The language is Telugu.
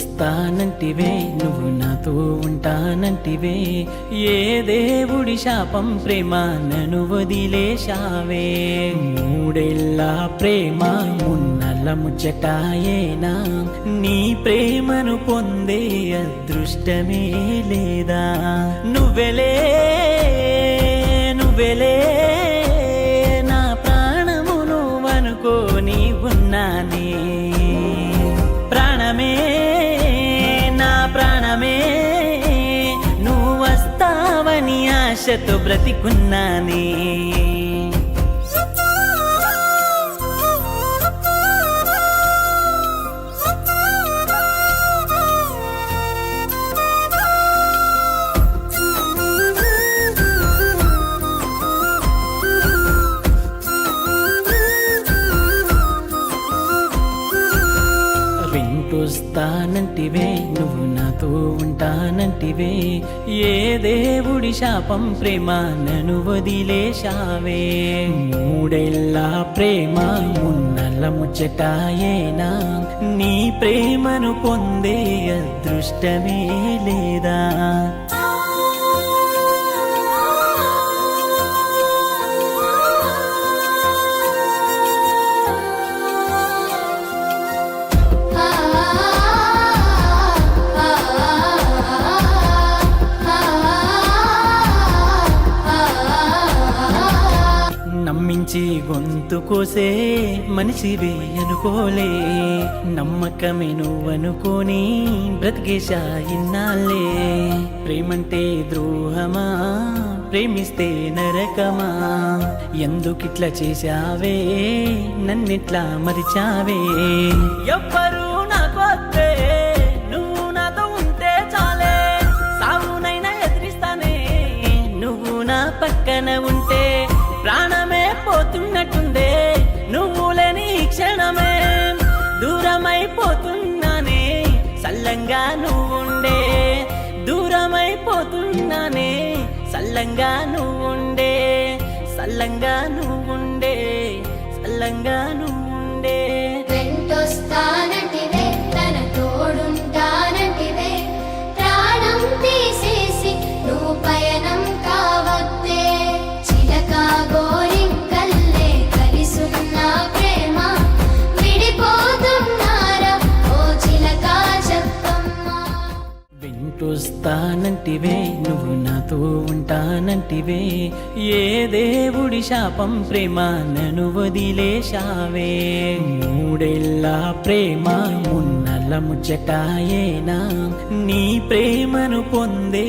వెంటొస్తానంటివే నువ్వు నాతో ఉంటానంటివే, ఏ దేవుడి శాపం ప్రేమ నన్ను వదిలేశావే. మూడేళ్ళ ప్రేమ మున్నెల ముచ్చటాయేనా, నీ ప్రేమను పొందే అదృష్టమే లేదా. నువ్వెలే నువ్వెలే నా ప్రాణము నువ్వనుకోని ఉన్నానే. ప్రాణమే నా ప్రాణమే నువ్వు వస్తావని ఆశతో బ్రతికున్నానే. వెంటొస్తానంటివే నువ్వు నాతో ఉంటానంటివే, ఏ దేవుడి శాపం ప్రేమ నన్ను వదిలేశావే. మూడేళ్ళ ప్రేమ మున్నెల ముచ్చటాయేనా, నీ ప్రేమను పొందే అదృష్టమే లేదా. నమ్మించి గొంతు కోసే మనిషివే అనుకోలే, నమ్మకమే నువ్వనుకోని బ్రతికేశా ఇన్నాళ్ళే. ప్రేమంటే ద్రోహమా, ప్రేమిస్తే నరకమా, ఎందుకిట్లా చేశావే నన్నిట్లా మరిచావే. ఎవ్వరూ నాకొద్దే నువ్వు నాతో ఉంటే చాలే, సావునైనా ఎదిరిస్తానే నువ్వు నా పక్కన ఉంటే. ప్రాణమే పోతున్నట్టుందే నువ్వు లేని క్షణమే, దూరమైపోతున్నానే సల్లంగా నువ్వుండే. దూరమైపోతున్నానే సల్లంగా నువ్వుండే, సల్లంగా నువ్వుండే, సల్లంగా నువ్వుండే. వెంటొస్తానంటివే తన తోడుంటానంటివే, ప్రాణం తీసేసి నువ్వు పయనం కావద్దే. చిలక గోరింకల్లే కలిసున్న ప్రేమ విడిపోతున్నారా ఓ చిలక చెప్పమ్మ. వెంటొస్తానంటివే నువ్వు నాతో ఉంటానంటివే, ఏ దేవుడి శాపం ప్రేమ నన్ను వదిలేశావే. మూడేళ్ళ ప్రేమ మున్నెల ముచ్చటాయేనా, నీ ప్రేమను పొందే